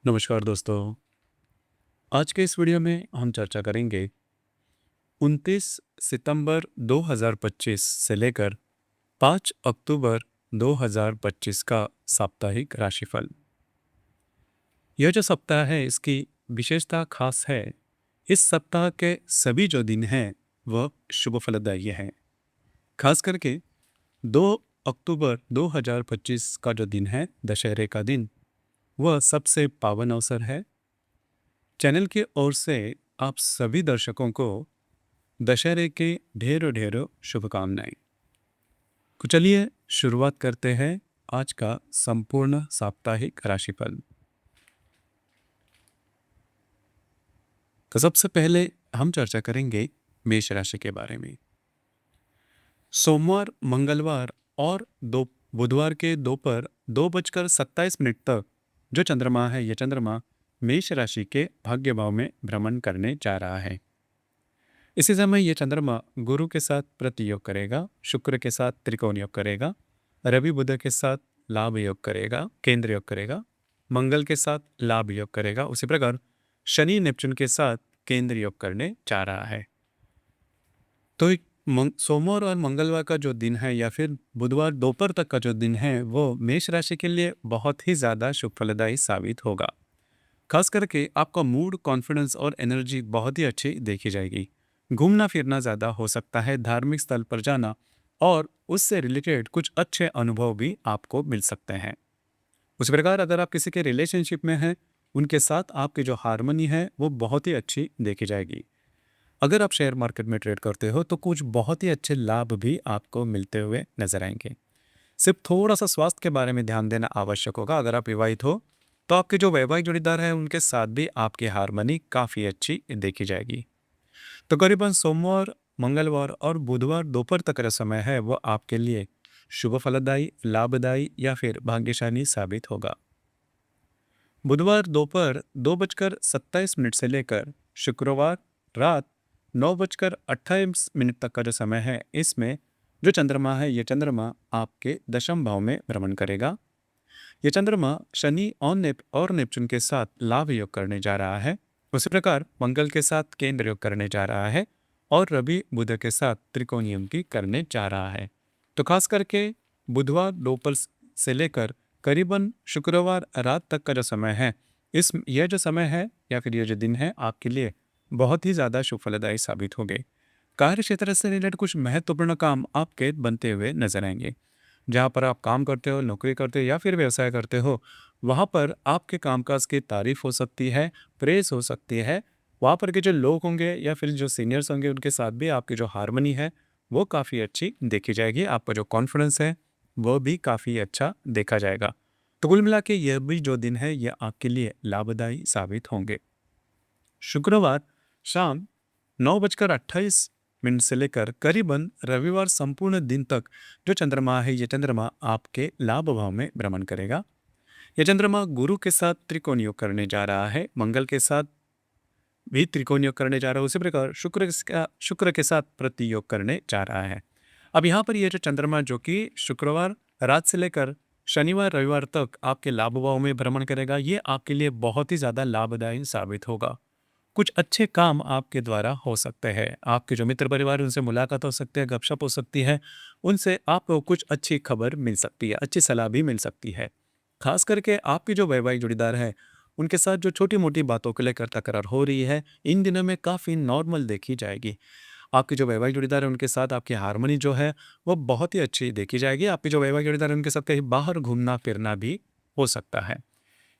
नमस्कार दोस्तों। आज के इस वीडियो में हम चर्चा करेंगे 29 सितंबर 2025 से लेकर 5 अक्टूबर 2025 का साप्ताहिक राशिफल। यह जो सप्ताह है इसकी विशेषता खास है। इस सप्ताह के सभी जो दिन हैं वह शुभ फलदायी हैं। खास करके 2 अक्टूबर 2025 का जो दिन है दशहरे का दिन, वह सबसे पावन अवसर है। चैनल की ओर से आप सभी दर्शकों को दशहरे की ढेरों ढेरों शुभकामनाएं। तो चलिए शुरुआत करते हैं आज का संपूर्ण साप्ताहिक राशिफल। तो सबसे पहले हम चर्चा करेंगे मेष राशि के बारे में। सोमवार, मंगलवार और बुधवार के दोपहर 2:27 तक जो चंद्रमा है, यह चंद्रमा मेष राशि के भाग्य भाव में भ्रमण करने जा रहा है। इसी समय यह चंद्रमा गुरु के साथ प्रतियोग करेगा, शुक्र के साथ त्रिकोण योग करेगा, रवि बुध के साथ लाभ योग करेगा, केंद्र योग करेगा, मंगल के साथ लाभ योग करेगा। उसी प्रकार शनि नेपच्यून के साथ केंद्र योग करने जा रहा है। तो सोमवार और मंगलवार का जो दिन है या फिर बुधवार दोपहर तक का जो दिन है वो मेष राशि के लिए बहुत ही ज़्यादा शुभ फलदायी साबित होगा। खास करके आपका मूड, कॉन्फिडेंस और एनर्जी बहुत ही अच्छी देखी जाएगी। घूमना फिरना ज़्यादा हो सकता है, धार्मिक स्थल पर जाना और उससे रिलेटेड कुछ अच्छे अनुभव भी आपको मिल सकते हैं। उसी प्रकार अगर आप किसी के रिलेशनशिप में हैं, उनके साथ आपकी जो हारमोनी है वो बहुत ही अच्छी देखी जाएगी। अगर आप शेयर मार्केट में ट्रेड करते हो तो कुछ बहुत ही अच्छे लाभ भी आपको मिलते हुए नजर आएंगे। सिर्फ थोड़ा सा स्वास्थ्य के बारे में ध्यान देना आवश्यक होगा। अगर आप विवाहित हो तो आपके जो वैवाहिक जोड़ीदार हैं उनके साथ भी आपकी हारमोनी काफ़ी अच्छी देखी जाएगी। तो करीबन सोमवार, मंगलवार और बुधवार दोपहर तक का समय है वो आपके लिए शुभ फलदायी, लाभदायी या फिर भाग्यशाली साबित होगा। बुधवार दोपहर 2:27 से लेकर शुक्रवार रात 9:28 तक का जो समय है, इसमें जो चंद्रमा है ये चंद्रमा आपके दशम भाव में भ्रमण करेगा। ये चंद्रमा शनि और नेपच्यून के साथ लाभ योग करने जा रहा है। उसी प्रकार मंगल के साथ केंद्र योग करने जा रहा है और रवि बुध के साथ त्रिकोण योग की करने जा रहा है। तो खास करके बुधवार दोपहर से लेकर करीबन शुक्रवार रात तक का जो समय है, यह जो समय है या फिर यह जो दिन है आपके लिए बहुत ही ज़्यादा शुभ फलदायी साबित होंगे। कार्य क्षेत्र से रिलेटेड कुछ महत्वपूर्ण काम आपके बनते हुए नजर आएंगे। जहाँ पर आप काम करते हो, नौकरी करते हो या फिर व्यवसाय करते हो, वहाँ पर आपके कामकाज की तारीफ हो सकती है, प्रेस हो सकती है। वहाँ पर के जो लोग होंगे या फिर जो सीनियर्स होंगे उनके साथ भी आपकी जो हारमोनी है वो काफ़ी अच्छी देखी जाएगी। आपका जो कॉन्फिडेंस है वो भी काफ़ी अच्छा देखा जाएगा। तो कुल मिला के यह भी जो दिन है यह आपके लिए लाभदायी साबित होंगे। शुक्रवार शाम 9:28 से लेकर करीबन रविवार संपूर्ण दिन तक जो चंद्रमा है ये चंद्रमा आपके लाभ भाव में भ्रमण करेगा। यह चंद्रमा गुरु के साथ त्रिकोण योग करने जा रहा है, मंगल के साथ भी त्रिकोण योग करने जा रहा है। उसी प्रकार शुक्र के साथ प्रति योग करने जा रहा है। अब यहाँ पर यह जो चंद्रमा जो कि शुक्रवार रात से लेकर शनिवार रविवार तक आपके लाभ भाव में भ्रमण करेगा, ये आपके लिए बहुत ही ज़्यादा लाभदायी साबित होगा। कुछ अच्छे काम आपके द्वारा हो सकते हैं। आपके जो मित्र परिवार है उनसे मुलाकात हो सकती है, गपशप हो सकती है, उनसे आपको कुछ अच्छी खबर मिल सकती है, अच्छी सलाह भी मिल सकती है। खास करके आपके जो वैवाहिक जोड़ीदार है उनके साथ जो छोटी मोटी बातों को लेकर तकरार हो रही है, इन दिनों में काफ़ी नॉर्मल देखी जाएगी। आपके जो वैवाहिक जोड़ीदार है उनके साथ आपकी हारमोनी जो है वो बहुत ही अच्छी देखी जाएगी। आपके जो वैवाहिक जोड़ीदार है उनके साथ कहीं बाहर घूमना फिरना भी हो सकता है।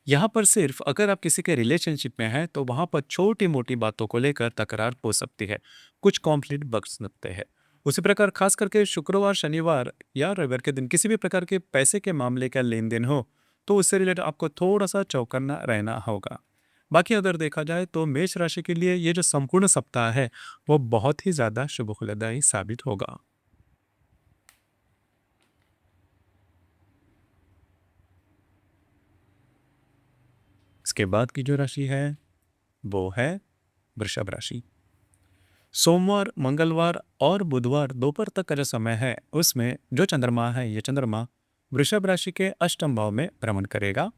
यहाँ पर सिर्फ अगर आप किसी के रिलेशनशिप में हैं तो वहाँ पर छोटी मोटी बातों को लेकर तकरार हो सकती है, कुछ कॉन्फ्लिक्ट बढ़ सकते हैं। उसी प्रकार खास करके शुक्रवार, शनिवार या रविवार के दिन किसी भी प्रकार के पैसे के मामले का लेन देन हो तो उससे रिलेटेड आपको थोड़ा सा चौकन्ना रहना होगा। बाकी अगर देखा जाए तो मेष राशि के लिए ये जो संपूर्ण सप्ताह है वो बहुत ही ज़्यादा शुभ फलदायी साबित होगा। इसके बाद की जो राशि है वो है वृषभ राशि। सोमवार, मंगलवार और बुधवार दोपहर तक का जो समय है उसमें जो चंद्रमा है ये चंद्रमा वृषभ राशि के अष्टम भाव में भ्रमण करेगा।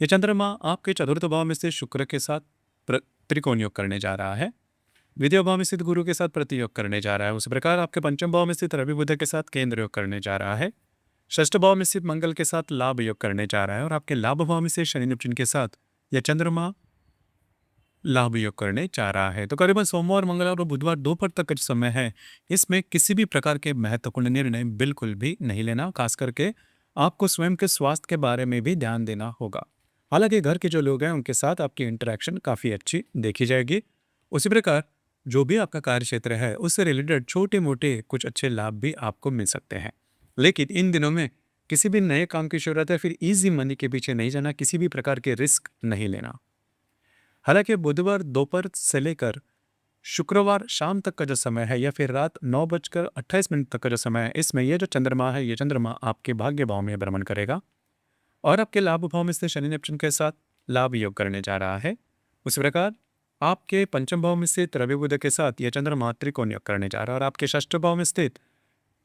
ये चंद्रमा आपके चतुर्थ भाव में स्थित शुक्र के साथ त्रिकोण योग करने जा रहा है, द्वितीय भाव में स्थित गुरु के साथ प्रतियोग करने जा रहा है। उसी प्रकार आपके पंचम भाव में स्थित रवि बुध के साथ केंद्र योग करने जा रहा है, षष्ठ भाव में स्थित मंगल के साथ लाभ योग करने जा रहा है, और आपके लाभ भाव में से शनि नेपच्यून के साथ यह चंद्रमा लाभ योग करने जा रहा है। तो करीबन सोमवार, मंगलवार और बुधवार दोपहर तक का जो समय है, इसमें किसी भी प्रकार के महत्वपूर्ण निर्णय बिल्कुल भी नहीं लेना। खास करके आपको स्वयं के स्वास्थ्य के बारे में भी ध्यान देना होगा। हालांकि घर के जो लोग हैं उनके साथ आपकी इंटरेक्शन काफ़ी अच्छी देखी जाएगी। उसी प्रकार जो भी आपका कार्य क्षेत्र है उससे रिलेटेड छोटे मोटे कुछ अच्छे लाभ भी आपको मिल सकते हैं। लेकिन इन दिनों में किसी भी नए काम की शुरुआत है, फिर ईजी मनी के पीछे नहीं जाना, किसी भी प्रकार के रिस्क नहीं लेना। हालांकि बुधवार दोपहर से लेकर शुक्रवार शाम तक का जो समय है या फिर रात 9:28 तक का जो समय है, इसमें यह जो चंद्रमा है, ये चंद्रमा आपके भाग्य भाव में भ्रमण करेगा और आपके लाभ भाव में स्थित शनि नेपच्यून के साथ लाभ योग करने जा रहा है। उसी प्रकार आपके पंचम भाव में स्थित रवि बुध के साथ यह चंद्रमा त्रिकोण योग करने जा रहा है और आपके षष्ठ भाव में स्थित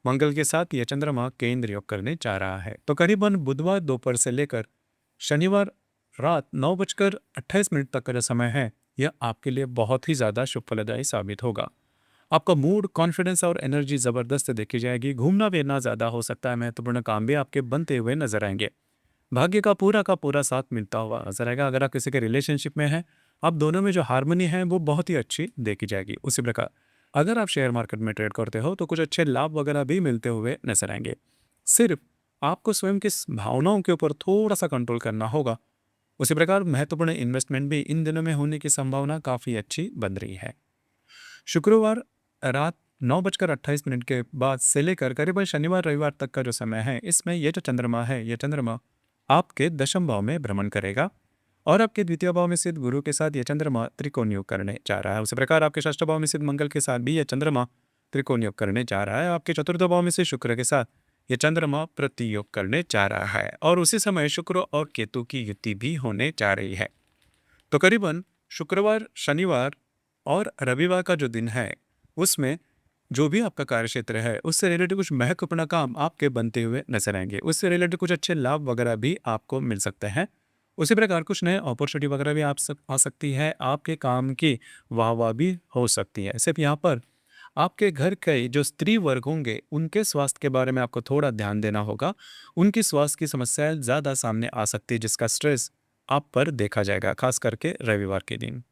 मंगल के साथ यह चंद्रमा केंद्र योग करने जा रहा है। तो करीबन बुधवार दोपहर से लेकर शनिवार रात 9:28 तक का जो समय है, यह आपके लिए बहुत ही ज़्यादा शुभ फलदायी साबित होगा। आपका मूड, कॉन्फिडेंस और एनर्जी ज़बरदस्त देखी जाएगी। घूमना फिरना ज़्यादा हो सकता है, महत्वपूर्ण काम भी आपके बनते हुए नजर आएंगे। भाग्य का पूरा साथ मिलता हुआ नजर आएगा। अगर आप किसी के रिलेशनशिप में हैं, आप दोनों में जो हार्मनी है वो बहुत ही अच्छी देखी जाएगी। उसी प्रकार अगर आप शेयर मार्केट में ट्रेड करते हो तो कुछ अच्छे लाभ वगैरह भी मिलते हुए नजर आएंगे। सिर्फ आपको स्वयं की भावनाओं के ऊपर थोड़ा सा कंट्रोल करना होगा। उसी प्रकार महत्वपूर्ण इन्वेस्टमेंट भी इन दिनों में होने की संभावना काफ़ी अच्छी बन रही है। शुक्रवार रात 9:28 के बाद से लेकर करीबन शनिवार रविवार तक का जो समय है, इसमें यह जो चंद्रमा है, यह चंद्रमा आपके दशम भाव में भ्रमण करेगा और आपके द्वितीय भाव में स्थित गुरु के साथ यह चंद्रमा त्रिकोण योग करने जा रहा है। उसी प्रकार आपके षष्ठ भाव में स्थित मंगल के साथ भी यह चंद्रमा त्रिकोण योग करने जा रहा है। आपके चतुर्थ भाव में स्थित शुक्र के साथ यह चंद्रमा प्रतियोग करने जा रहा है और उसी समय शुक्र और केतु की युति भी होने जा रही है। तो करीबन शुक्रवार, शनिवार और रविवार का जो दिन है, उसमें जो भी आपका कार्य क्षेत्र है उससे रिलेटेड कुछ महत्वपूर्ण काम आपके बनते हुए नजर आएंगे। उससे रिलेटेड कुछ अच्छे लाभ वगैरह भी आपको मिल सकते हैं। उसी प्रकार कुछ नए अपॉर्चुनिटी वगैरह भी आ सकती है। आपके काम की वाह भी हो सकती है। सिर्फ यहाँ पर आपके घर के जो स्त्री वर्ग होंगे उनके स्वास्थ्य के बारे में आपको थोड़ा ध्यान देना होगा। उनकी स्वास्थ्य की समस्याएं ज़्यादा सामने आ सकती है, जिसका स्ट्रेस आप पर देखा जाएगा, खास करके रविवार के दिन।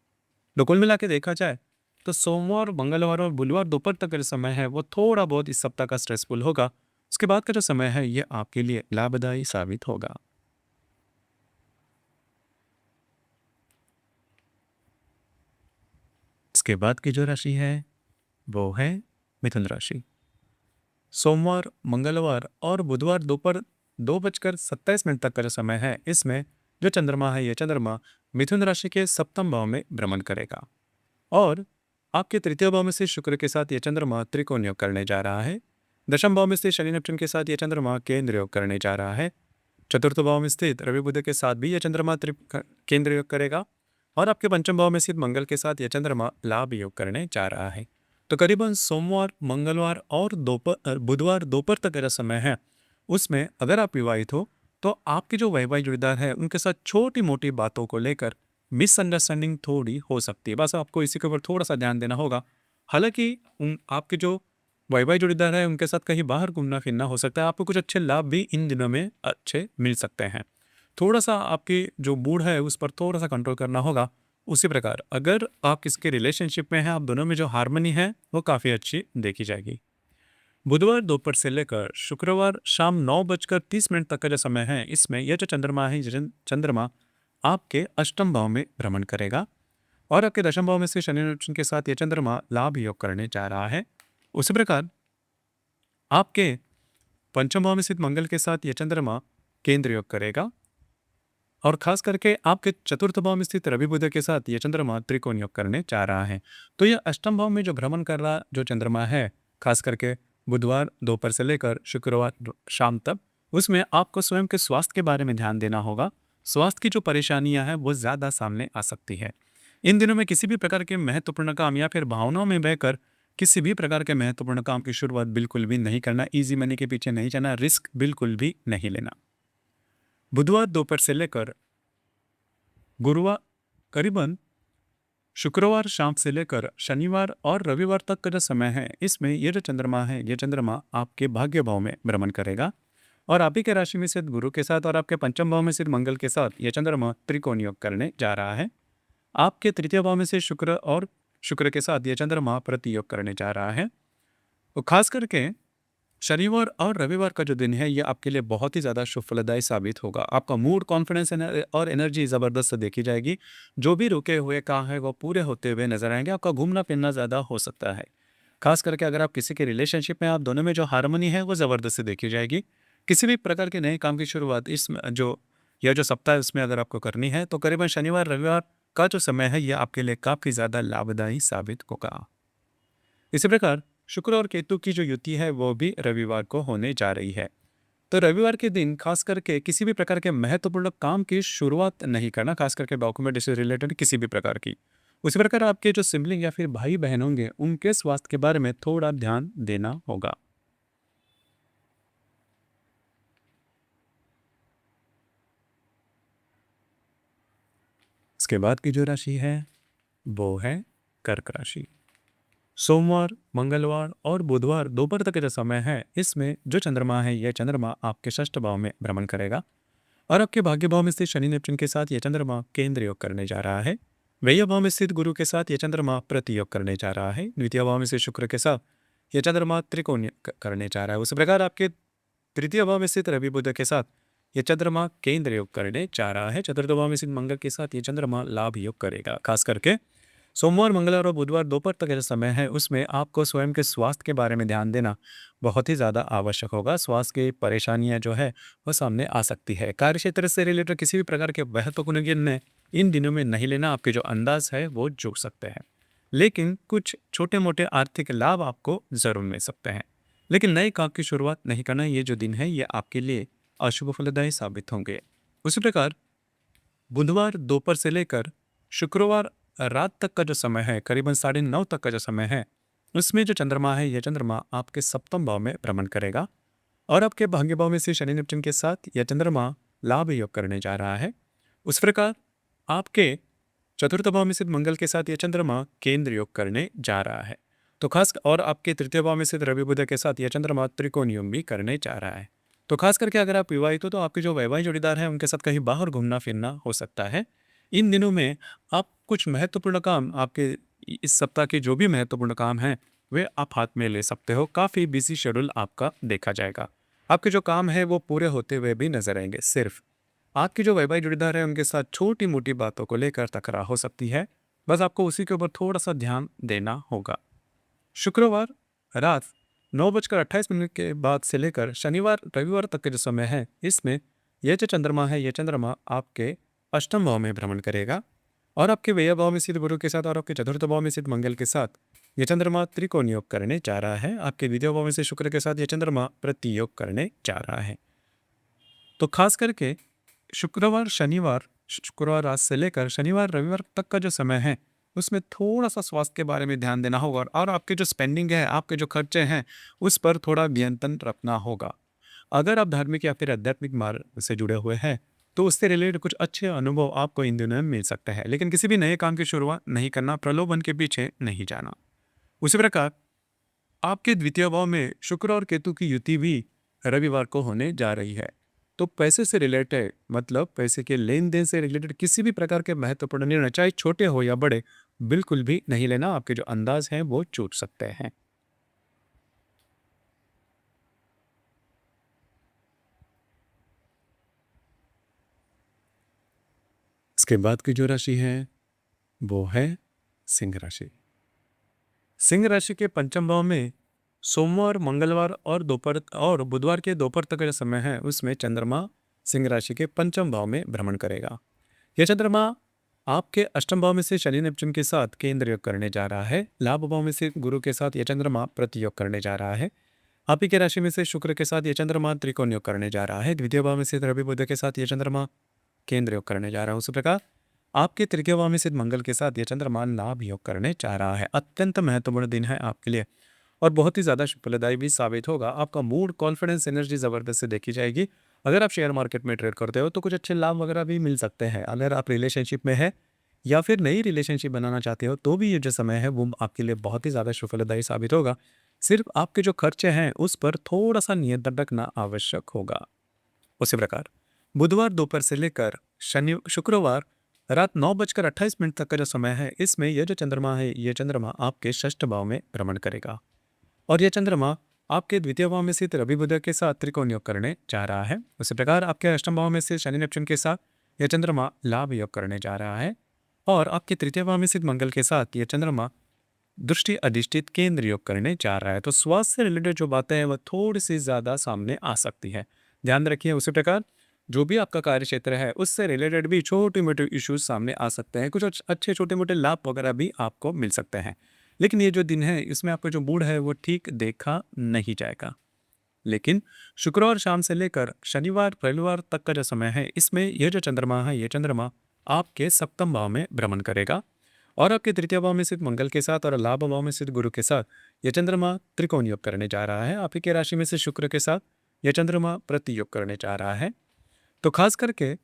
तो कुल मिला के देखा जाए तो सोमवार, मंगलवार और बुधवार दोपहर तक का जो समय है वो थोड़ा बहुत इस सप्ताह का स्ट्रेसफुल होगा। उसके बाद का जो समय है ये आपके लिए लाभदायी साबित होगा। इसके बाद की जो राशि है वो है मिथुन राशि। सोमवार, मंगलवार और बुधवार दोपहर 2:27 तक का जो समय है, इसमें जो चंद्रमा है ये चंद्रमा मिथुन राशि के सप्तम भाव में भ्रमण करेगा और आपके तृतीय भाव में से शुक्र के साथ यह चंद्रमा त्रिकोण योग करने जा रहा है। दशम भाव में स्थित शनि नेपच्यून के साथ यह चंद्रमा केंद्र योग करने जा रहा है। चतुर्थ भाव में स्थित रवि बुध के साथ भी यह चंद्रमा केंद्र योग करेगा और आपके पंचम भाव में स्थित मंगल के साथ यह चंद्रमा लाभ योग करने जा रहा है। तो करीबन सोमवार, मंगलवार और बुधवार दोपहर तक का समय है, उसमें अगर आप विवाहित हो तो आपके जो वैवाहिक जोड़ीदार है उनके साथ छोटी मोटी बातों को लेकर मिसअंडरस्टैंडिंग थोड़ी हो सकती है। बस आपको इसी के ऊपर थोड़ा सा ध्यान देना होगा। हालांकि आपके जो वैवाहिक जोड़ीदार है उनके साथ कहीं बाहर घूमना फिरना हो सकता है। आपको कुछ अच्छे लाभ भी इन दिनों में अच्छे मिल सकते हैं। थोड़ा सा आपकी जो मूड है उस पर थोड़ा सा कंट्रोल करना होगा। उसी प्रकार अगर आप किसके रिलेशनशिप में हैं, आप दोनों में जो हार्मनी है वो काफ़ी अच्छी देखी जाएगी। बुधवार दोपहर से लेकर शुक्रवार शाम 9:30 तक का जो समय है, इसमें यह जो चंद्रमा है, चंद्रमा आपके अष्टम भाव में भ्रमण करेगा और आपके दशम भाव में से शनि नेपच्यून के साथ यह चंद्रमा लाभ योग करने जा रहा है। उसी प्रकार आपके पंचम भाव में स्थित मंगल के साथ यह चंद्रमा केंद्र योग करेगा और खास करके आपके चतुर्थ भाव में स्थित रवि बुध के साथ यह चंद्रमा त्रिकोण योग करने जा रहा है। तो यह अष्टम भाव में जो भ्रमण कर रहा जो चंद्रमा है, खास करके बुधवार दोपहर से लेकर शुक्रवार शाम तक, उसमें आपको स्वयं के स्वास्थ्य के बारे में ध्यान देना होगा। स्वास्थ्य की जो परेशानियां हैं वो ज़्यादा सामने आ सकती है। इन दिनों में किसी भी प्रकार के महत्वपूर्ण काम या फिर भावनाओं में बहकर किसी भी प्रकार के महत्वपूर्ण काम की शुरुआत बिल्कुल भी नहीं करना। ईजी मनी के पीछे नहीं जाना, रिस्क बिल्कुल भी नहीं लेना। बुधवार दोपहर से लेकर गुरुवार करीबन शुक्रवार शाम से लेकर शनिवार और रविवार तक का जो समय है, इसमें ये जो चंद्रमा है, ये चंद्रमा आपके भाग्य भाव में भ्रमण करेगा और आप ही के राशि में स्थित गुरु के साथ और आपके पंचम भाव में स्थित मंगल के साथ ये चंद्रमा त्रिकोण योग करने जा रहा है। आपके तृतीय भाव में से शुक्र के साथ ये चंद्रमा प्रति योग करने जा रहा है। तो खास करके शनिवार और रविवार का जो दिन है, ये आपके लिए बहुत ही ज़्यादा शुभ फलदायी साबित होगा। आपका मूड, कॉन्फिडेंस और एनर्जी ज़बरदस्त देखी जाएगी। जो भी रुके हुए काम है वो पूरे होते हुए नजर आएंगे। आपका घूमना फिरना ज़्यादा हो सकता है। खास करके अगर आप किसी के रिलेशनशिप में, आप दोनों में जो हार्मनी है वो ज़बरदस्त देखी जाएगी। किसी भी प्रकार के नए काम की शुरुआत जो सप्ताह है उसमें अगर आपको करनी है, तो करीबन शनिवार रविवार का जो समय है, यह आपके लिए काफ़ी ज़्यादा लाभदायी साबित होगा। इसी प्रकार शुक्र और केतु की जो युति है वो भी रविवार को होने जा रही है। तो रविवार के दिन खास करके किसी भी प्रकार के महत्वपूर्ण काम की शुरुआत नहीं करना, खास करके डॉक्यूमेंट से रिलेटेड किसी भी प्रकार की। उसी प्रकार आपके जो सिबलिंग या फिर भाई बहन होंगे, उनके स्वास्थ्य के बारे में थोड़ा ध्यान देना होगा। इसके बाद की जो राशि है वो है कर्क राशि। सोमवार, मंगलवार और बुधवार दोपहर तक का जो समय है, इसमें जो चंद्रमा है, यह चंद्रमा आपके षष्ठ भाव में भ्रमण करेगा और आपके भाग्य भाव में स्थित शनि नेपच्यून के साथ यह चंद्रमा केंद्र योग करने जा रहा है। व्यय भाव में स्थित गुरु के साथ यह चंद्रमा प्रति योग करने जा रहा है। द्वितीय भाव में स्थित शुक्र के साथ यह चंद्रमा त्रिकोण करने जा रहा है। उसी प्रकार आपके तृतीय भाव में स्थित रवि बुध के साथ यह चंद्रमा केंद्र योग करने जा रहा है। चतुर्थ भाव में स्थित मंगल के साथ यह चंद्रमा लाभ योग करेगा। खास करके सोमवार, मंगलवार और बुधवार दोपहर तक का जो समय है, उसमें आपको स्वयं के स्वास्थ्य के बारे में ध्यान देना बहुत ही ज़्यादा आवश्यक होगा। स्वास्थ्य की परेशानियां जो है वो सामने आ सकती है। कार्य क्षेत्र से रिलेटेड किसी भी प्रकार के महत्वपूर्ण निर्णय इन दिनों में नहीं लेना। आपके जो अंदाज है वो चूक सकते हैं, लेकिन कुछ छोटे मोटे आर्थिक लाभ आपको जरूर मिल सकते हैं। लेकिन नए काम की शुरुआत नहीं करना, ये जो दिन है ये आपके लिए अशुभ फलदायी साबित होंगे। उसी प्रकार बुधवार दोपहर से लेकर शुक्रवार रात तक का जो समय है, करीबन 9:30 तक का जो समय है, उसमें जो चंद्रमा है, यह चंद्रमा आपके सप्तम भाव में भ्रमण करेगा और आपके भाग्य भाव में से शनि नेपच्यून के साथ यह चंद्रमा लाभ योग करने जा रहा है। उस प्रकार आपके चतुर्थ भाव में स्थित मंगल के साथ यह चंद्रमा केंद्र योग करने जा रहा है। तो खास और आपके तृतीय भाव में स्थित रवि बुध के साथ यह चंद्रमा त्रिकोण योग भी करने जा रहा है। तो खास करके अगर आप विवाहित हो, तो आपके जो वैवाहिक जोड़ीदार हैं उनके साथ कहीं बाहर घूमना फिरना हो सकता है। इन दिनों में आप कुछ महत्वपूर्ण काम, आपके इस सप्ताह के जो भी महत्वपूर्ण काम हैं, वे आप हाथ में ले सकते हो। काफ़ी बिजी शेड्यूल आपका देखा जाएगा। आपके जो काम है वो पूरे होते हुए भी नजर आएंगे। सिर्फ आपके जो वैवाहिक जोड़ीदार है उनके साथ छोटी मोटी बातों को लेकर तकरार हो सकती है। बस आपको उसी के ऊपर थोड़ा सा ध्यान देना होगा। शुक्रवार रात 9:28 के बाद से लेकर शनिवार रविवार तक का जो समय है, इसमें यह जो चंद्रमा है, यह चंद्रमा आपके अष्टम भाव में भ्रमण करेगा और आपके व्यय भाव में स्थित गुरु के साथ और आपके चतुर्थ भाव में स्थित मंगल के साथ यह चंद्रमा त्रिकोण योग करने जा रहा है। आपके द्वितीय भाव में से शुक्र के साथ यह चंद्रमा प्रति योग करने जा रहा है। तो खास करके शुक्रवार रात से लेकर शनिवार रविवार तक का जो समय है, उसमें थोड़ा सा स्वास्थ्य के बारे में ध्यान देना होगा और आपके जो स्पेंडिंग है, आपके जो खर्चे हैं, उस पर थोड़ा नियंत्रण रखना होगा। अगर आप धार्मिक या फिर आध्यात्मिक मार्ग से जुड़े हुए हैं, तो उससे रिलेटेड कुछ अच्छे अनुभव आपको इन दिनों में मिल सकते हैं। लेकिन किसी भी नए काम की शुरुआत नहीं करना, प्रलोभन के पीछे नहीं जाना। उसी प्रकार आपके द्वितीय भाव में शुक्र और केतु की युति भी रविवार को होने जा रही है। तो पैसे से रिलेटेड, मतलब पैसे के लेन देन से रिलेटेड किसी भी प्रकार के महत्वपूर्ण निर्णय, चाहे छोटे हो या बड़े, बिल्कुल भी नहीं लेना। आपके जो अंदाज हैं वो चूक सकते हैं। इसके बाद की जो राशि है वो है सिंह राशि। सिंह राशि के पंचम भाव में सोमवार, मंगलवार और बुधवार के दोपहर तक का जो समय है, उसमें चंद्रमा सिंह राशि के पंचम भाव में भ्रमण करेगा। यह चंद्रमा आपके अष्टम भाव में से शनि नेपच्यून के साथ केंद्र योग करने जा रहा है। लाभ भाव में से गुरु के साथ यह चंद्रमा प्रति योग करने जा रहा है। आप ही के राशि में से शुक्र के साथ यह चंद्रमा त्रिकोण योग करने जा रहा है। द्वितीय भाव में से रवि बुध के साथ यह चंद्रमा केंद्र योग करने जा रहा है। उसी प्रकार आपके तृतीय भाव में स्थित मंगल के साथ यह चंद्रमा लाभ योग करने जा रहा है। अत्यंत महत्वपूर्ण दिन है आपके लिए और बहुत ही ज़्यादा फलदायी भी साबित होगा। आपका मूड, कॉन्फिडेंस, एनर्जी ज़बरदस्त से देखी जाएगी। अगर आप शेयर मार्केट में ट्रेड करते हो तो कुछ अच्छे लाभ वगैरह भी मिल सकते हैं। अगर आप रिलेशनशिप में है या फिर नई रिलेशनशिप बनाना चाहते हो तो भी ये जो समय है वो आपके लिए बहुत ही ज़्यादा शुभलदायी साबित होगा। सिर्फ आपके जो खर्चे हैं उस पर थोड़ा सा नियंत्रण रखना आवश्यक होगा। उसी प्रकार बुधवार दोपहर से लेकर शनि शुक्रवार रात 9:28 तक का जो समय है, इसमें यह जो चंद्रमा है ये चंद्रमा आपके षष्ठ भाव में भ्रमण करेगा। और यह चंद्रमा आपके द्वितीय भाव में स्थित रवि बुध के साथ त्रिकोण योग करने जा रहा है। उसी प्रकार आपके अष्टम भाव में स्थित शनि नेपच्यून के साथ यह चंद्रमा लाभ योग करने जा रहा है। और आपके तृतीय भाव में स्थित मंगल के साथ यह चंद्रमा दृष्टि अधिष्ठित केंद्र योग करने जा रहा है। तो स्वास्थ्य से रिलेटेड जो बातें हैं वह थोड़ी सी ज्यादा सामने आ सकती है, ध्यान रखिए। उसी प्रकार जो भी आपका कार्य क्षेत्र है उससे रिलेटेड भी छोटे मोटे इश्यूज सामने आ सकते हैं, कुछ अच्छे छोटे मोटे लाभ वगैरह भी आपको मिल सकते हैं। लेकिन ये जो दिन है इसमें आपका जो मूड है वो ठीक देखा नहीं जाएगा। लेकिन शुक्रवार शाम से लेकर शनिवार रविवार तक का जो समय है, इसमें यह जो चंद्रमा है ये चंद्रमा आपके सप्तम भाव में भ्रमण करेगा। और आपके तृतीय भाव में स्थित मंगल के साथ और लाभ भाव में स्थित गुरु के साथ यह चंद्रमा त्रिकोण योग करने जा रहा है। आप ही के राशि में से शुक्र के साथ यह चंद्रमा प्रति योग करने जा रहा है। तो खास करके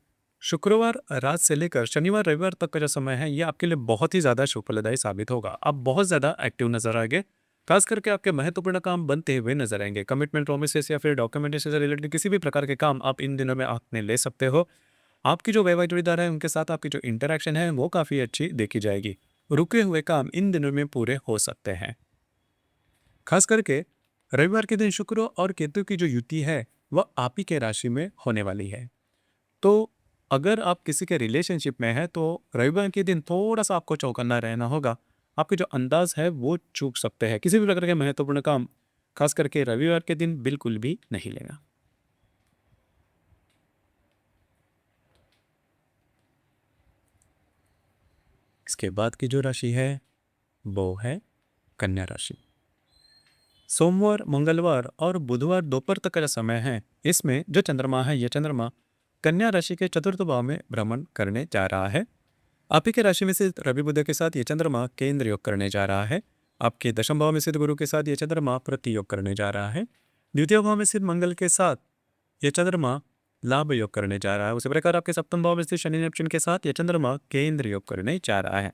शुक्रवार रात से लेकर शनिवार रविवार तक का जो समय है ये आपके लिए बहुत ही ज़्यादा शुभफलदायी साबित होगा। आप बहुत ज़्यादा एक्टिव नजर आएंगे। खास करके आपके महत्वपूर्ण काम बनते हुए नजर आएंगे। कमिटमेंट प्रोमिसेस या फिर डॉक्यूमेंटेशन से रिलेटेड किसी भी प्रकार के काम आप इन दिनों में आपने ले सकते हो। आपकी जो वैवाहिक जोड़ीदार है उनके साथ आपकी जो इंटरेक्शन है वो काफ़ी अच्छी देखी जाएगी। रुके हुए काम इन दिनों में पूरे हो सकते हैं। खास करके रविवार के दिन शुक्र और केतु की जो युति है वह आप ही के राशि में होने वाली है। तो अगर आप किसी के रिलेशनशिप में हैं तो रविवार के दिन थोड़ा सा आपको चौकन्ना रहना होगा। आपके जो अंदाज है वो चूक सकते हैं। किसी भी प्रकार के महत्वपूर्ण काम खास करके रविवार के दिन बिल्कुल भी नहीं लेगा। इसके बाद की जो राशि है वो है कन्या राशि। सोमवार मंगलवार और बुधवार दोपहर तक का जो समय है, इसमें जो चंद्रमा है यह चंद्रमा कन्या राशि के चतुर्थ भाव में भ्रमण करने जा रहा है। आप ही के राशि में स्थित रवि बुध के साथ ये चंद्रमा केंद्र योग करने जा रहा है। आपके दशम भाव में स्थित गुरु के साथ ये चंद्रमा प्रति योग करने जा रहा है। द्वितीय भाव में स्थित मंगल के साथ ये चंद्रमा लाभ योग करने जा रहा है। उसी प्रकार आपके सप्तम भाव में स्थित शनि नेपच्यून के साथ ये चंद्रमा केंद्र योग करने जा रहा है।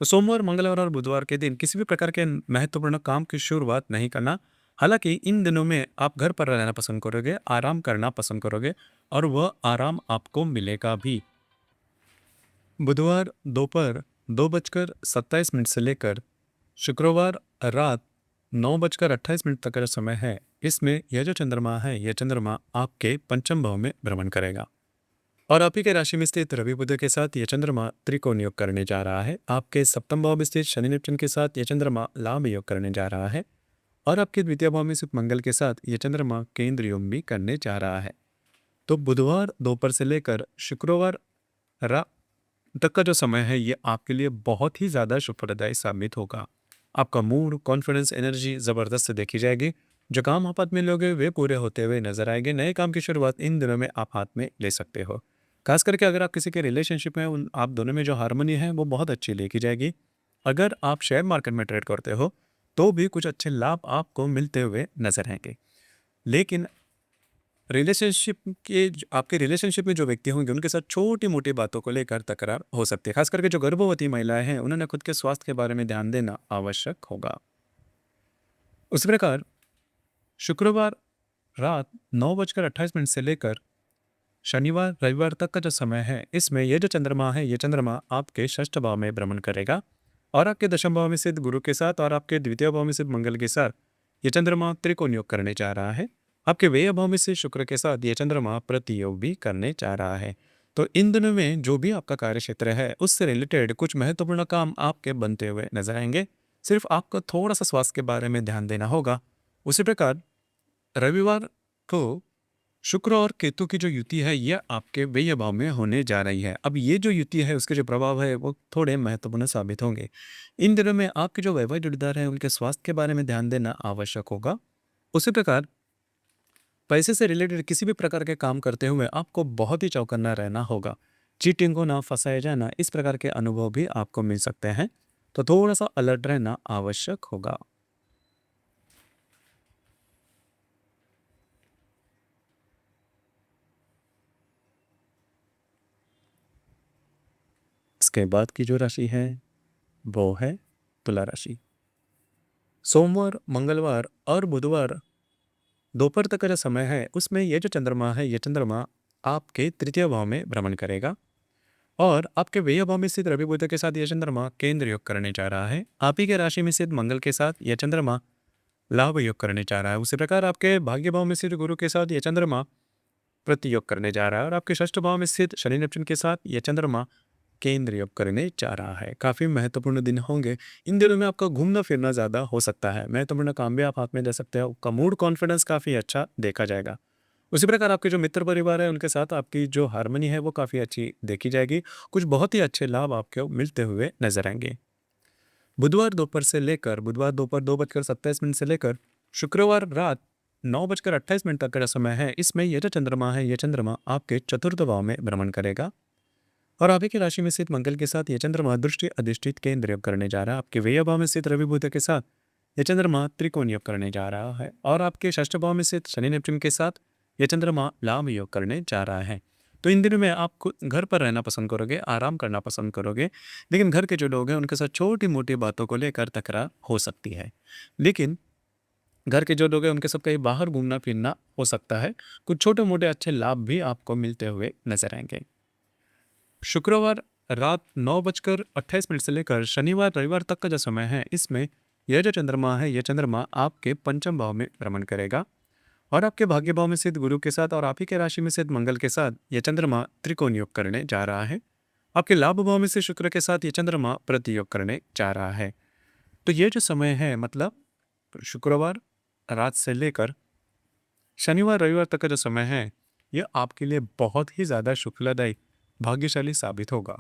तो सोमवार मंगलवार और बुधवार के दिन किसी भी प्रकार के महत्वपूर्ण काम की शुरुआत नहीं करना। हालांकि इन दिनों में आप घर पर रहना पसंद करोगे, आराम करना पसंद करोगे और वह आराम आपको मिलेगा भी। बुधवार दोपहर 2:27 से लेकर शुक्रवार रात 9:28 तक का जो समय है, इसमें यह जो चंद्रमा है यह चंद्रमा आपके पंचम भाव में भ्रमण करेगा। और आप ही के राशि में स्थित रवि बुध के साथ यह चंद्रमा त्रिकोण योग करने जा रहा है। आपके सप्तम भाव में स्थित शनि नेपच्यून के साथ यह चंद्रमा लाभ योग करने जा रहा है। और आपके द्वितीय भाव में स्थित मंगल के साथ यह चंद्रमा केंद्र योग भी करने जा रहा है। तो बुधवार दोपहर से लेकर शुक्रवार रात तक का जो समय है ये आपके लिए बहुत ही ज़्यादा शुभप्रदायी साबित होगा। आपका मूड, कॉन्फिडेंस, एनर्जी ज़बरदस्त देखी जाएगी। जो काम आप हाथ में लोगे वे पूरे होते हुए नजर आएंगे। नए काम की शुरुआत इन दिनों में आप हाथ में ले सकते हो। खास करके अगर आप किसी के रिलेशनशिप में उन आप दोनों में जो हारमोनी है वो बहुत अच्छी देखी जाएगी। अगर आप शेयर मार्केट में ट्रेड करते हो तो भी कुछ अच्छे लाभ आपको मिलते हुए नजर आएंगे। लेकिन आपके रिलेशनशिप में जो व्यक्ति होंगे उनके साथ छोटी मोटी बातों को लेकर तकरार हो सकती है। खास करके जो गर्भवती महिलाएं हैं उन्होंने खुद के स्वास्थ्य के बारे में ध्यान देना आवश्यक होगा। उस प्रकार शुक्रवार रात 9:28 से लेकर शनिवार रविवार तक का जो समय है, इसमें यह जो चंद्रमा है ये चंद्रमा आपके षष्ठ भाव में भ्रमण करेगा। और आपके दशम भाव में स्थित गुरु के साथ और आपके द्वितीय भाव में स्थित मंगल के साथ ये चंद्रमा त्रिकोण योग करने जा रहा है। आपके व्यय भाव में से शुक्र के साथ ये चंद्रमा प्रति योग भी करने जा रहा है। तो इन दिनों में जो भी आपका कार्य क्षेत्र है उससे रिलेटेड कुछ महत्वपूर्ण काम आपके बनते हुए नजर आएंगे। सिर्फ आपको थोड़ा सा स्वास्थ्य के बारे में ध्यान देना होगा। उसी प्रकार रविवार को शुक्र और केतु की जो युति है यह आपके व्यय भाव में होने जा रही है। अब ये जो युति है उसके जो प्रभाव है वो थोड़े महत्वपूर्ण साबित होंगे। इन दिनों में आपके जो वैवाहिक जोड़ीदार हैं उनके स्वास्थ्य के बारे में ध्यान देना आवश्यक होगा। उसी प्रकार पैसे से रिलेटेड किसी भी प्रकार के काम करते हुए आपको बहुत ही चौकन्ना रहना होगा। चीटिंग को ना फंसाया जाना, इस प्रकार के अनुभव भी आपको मिल सकते हैं। तो थोड़ा सा अलर्ट रहना आवश्यक होगा। इसके बाद की जो राशि है वो है तुला राशि। सोमवार, मंगलवार और बुधवार दोपहर तक का जो समय है उसमें ये जो चंद्रमा है ये चंद्रमा आपके तृतीय भाव में भ्रमण करेगा और आपके व्यय भाव में स्थित रवि बुध के साथ यह चंद्रमा केंद्र योग करने जा रहा है। आप ही के राशि में स्थित मंगल के साथ यह चंद्रमा लाभ योग करने जा रहा है। उसी प्रकार आपके भाग्य भाव में स्थित गुरु के साथ यह चंद्रमा प्रति योग करने जा रहा है और आपके षष्ठ भाव में स्थित शनि नेपच्यून के साथ यह चंद्रमा केंद्र योग करने जा रहा है। काफी महत्वपूर्ण दिन होंगे। इन दिनों में आपका घूमना फिरना ज्यादा हो सकता है। महत्वपूर्ण काम भी आप हाथ में ले सकते हो। आपका मूड कॉन्फिडेंस काफी अच्छा देखा जाएगा। उसी प्रकार आपके जो मित्र परिवार है उनके साथ आपकी जो हारमोनी है वो काफ़ी अच्छी देखी जाएगी। कुछ बहुत ही अच्छे लाभ आपको मिलते हुए नजर आएंगे। बुधवार दोपहर 2:27 से लेकर शुक्रवार रात 9:28 तक का जो समय है इसमें यह जो चंद्रमा है यह चंद्रमा आपके चतुर्थ भाव में भ्रमण करेगा और आप ही की राशि में स्थित मंगल के साथ यह चंद्रमा दृष्टि अधिष्ठित केंद्र योग करने जा रहा है। आपके व्यय भाव में स्थित रवि बुध के साथ यह चंद्रमा त्रिकोण योग करने जा रहा है और आपके षष्ठ भाव में स्थित शनि नेपच्यून के साथ यह चंद्रमा लाभ योग करने जा रहा है। तो इन दिनों में आप घर पर रहना पसंद करोगे, आराम करना पसंद करोगे, लेकिन घर के जो लोग हैं उनके साथ छोटी मोटी बातों को लेकर तकरार हो सकती है। लेकिन घर के जो लोग हैं उनके साथ कहीं बाहर घूमना फिरना हो सकता है। कुछ छोटे मोटे अच्छे लाभ भी आपको मिलते हुए नजर आएंगे। शुक्रवार रात 9:28 से लेकर शनिवार रविवार तक का जो समय है इसमें यह जो चंद्रमा है यह चंद्रमा आपके पंचम भाव में भ्रमण करेगा और आपके भाग्य भाव में स्थित गुरु के साथ और आप ही के राशि में स्थित मंगल के साथ यह चंद्रमा त्रिकोण योग करने जा रहा है। आपके लाभ भाव में से शुक्र के साथ यह चंद्रमा प्रति योग करने जा रहा है। तो ये जो समय है मतलब शुक्रवार रात से लेकर शनिवार रविवार तक का जो समय है यह आपके लिए बहुत ही ज़्यादा शुक्लदायी भाग्यशाली साबित होगा।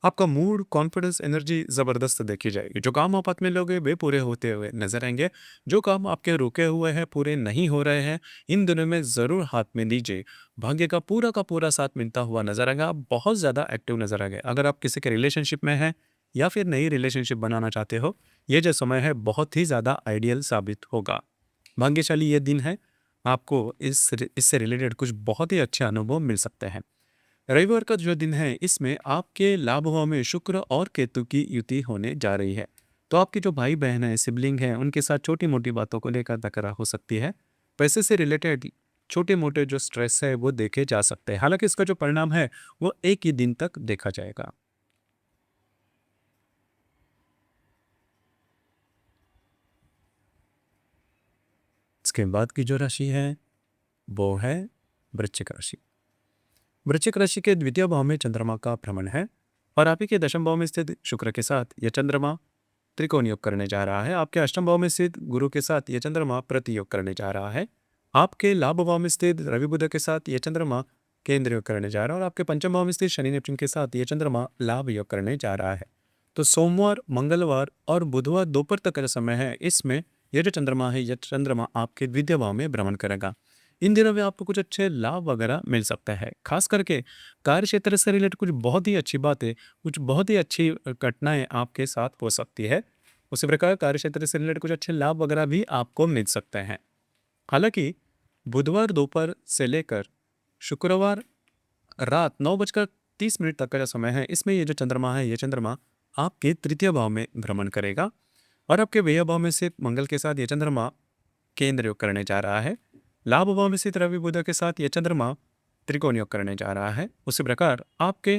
आपका मूड कॉन्फिडेंस एनर्जी ज़बरदस्त देखी जाएगी। जो काम आप हाथ में लोगे वे पूरे होते हुए नजर आएंगे। जो काम आपके रुके हुए हैं पूरे नहीं हो रहे हैं इन दिनों में ज़रूर हाथ में लीजिए। भाग्य का पूरा साथ मिलता हुआ नजर आएगा। आप बहुत ज़्यादा एक्टिव नजर आएंगे। अगर आप किसी के रिलेशनशिप में हैं या फिर नई रिलेशनशिप बनाना चाहते हो ये जो समय है बहुत ही ज़्यादा आइडियल साबित होगा। भाग्यशाली ये दिन है। आपको इससे रिलेटेड कुछ बहुत ही अच्छे अनुभव मिल सकते हैं। रविवार का जो दिन है इसमें आपके लाभ भाव में शुक्र और केतु की युति होने जा रही है। तो आपके जो भाई बहन है सिबलिंग है उनके साथ छोटी मोटी बातों को लेकर तकरार हो सकती है। पैसे से रिलेटेड छोटे मोटे जो स्ट्रेस है वो देखे जा सकते हैं। हालांकि इसका जो परिणाम है वो एक ही दिन तक देखा जाएगा। इसके बाद की जो राशि है वो है वृश्चिक राशि। वृश्चिक राशि के द्वितीय भाव में चंद्रमा का भ्रमण है और आप ही के दशम भाव में स्थित शुक्र के साथ यह चंद्रमा त्रिकोण योग करने जा रहा है। आपके अष्टम भाव में स्थित गुरु के साथ यह चंद्रमा प्रति योग करने जा रहा है। आपके लाभ भाव में स्थित रवि बुध के साथ यह चंद्रमा केंद्र योग करने जा रहा है और आपके पंचम भाव में स्थित शनि नेपच्यून के साथ यह चंद्रमा लाभ योग करने जा रहा है। तो सोमवार मंगलवार और बुधवार दोपहर तक का समय है इसमें यह जो चंद्रमा है यह चंद्रमा आपके द्वितीय भाव में भ्रमण करेगा। इन दिनों में आपको कुछ अच्छे लाभ वगैरह मिल सकता है। खास करके कार्य क्षेत्र से रिलेटेड कुछ बहुत ही अच्छी बातें कुछ बहुत ही अच्छी घटनाएं आपके साथ हो सकती है। उसी प्रकार कार्य क्षेत्र से रिलेटेड कुछ अच्छे लाभ वगैरह भी आपको मिल सकते हैं। हालांकि बुधवार दोपहर से लेकर शुक्रवार रात 9:30 तक का जो समय है इसमें ये जो चंद्रमा है ये चंद्रमा आपके तृतीय भाव में भ्रमण करेगा और आपके व्यय भाव में से मंगल के साथ ये चंद्रमा केंद्र योग करने जा रहा है। लाभ भाव में स्थित रवि बुध के साथ ये चंद्रमा त्रिकोण योग करने जा रहा है। उसी प्रकार आपके